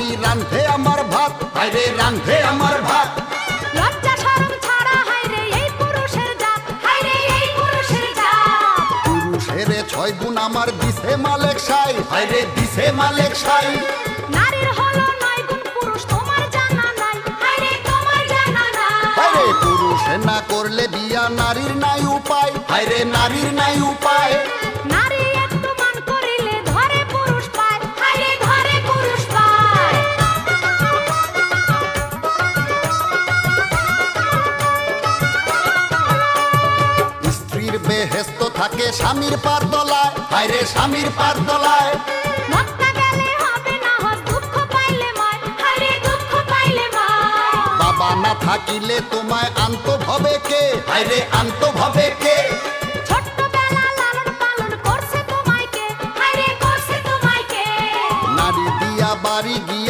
নারী রান্ধে আমার ভাত, হায়রে রান্ধে আমার ভাত। লজ্জা শরম ছাড়া হায়রে এই পুরুষের জাত, হায়রে এই পুরুষের জাত। পুরুষের 6 গুণ আমার দিছে মালেক সাই, হায়রে দিছে মালেক সাই। নারীর হলো 9 গুণ পুরুষ তোমার জানা নাই, হায়রে তোমার জানা নাই। হায়রে পুরুষে না করলে বিয়া নারীর নাই উপায়, হায়রে নারীর নাই উপায়। নারী একটু মান করিলে ধরে পুরুষ পায়, হায়রে ধরে পুরুষ পায়। স্ত্রীর বেহেস্ত থাকে স্বামীর পার তলায়, হায়রে স্বামীর পার তলায়। মক্কা গেলে হবে না হজ, দুঃখ পাইলে মায়, হায়রে দুঃখ পাইলে মায়। বাবা না থাকিলে তোমায় আন্ত ভবে কে, হায়রে আন্ত ভবে কে। ছোট্টবেলা লালন পালন করছে তোমায় কে, হায়রে করছে তোমায় কে। নারী দিয়া বাড়ি গিয়া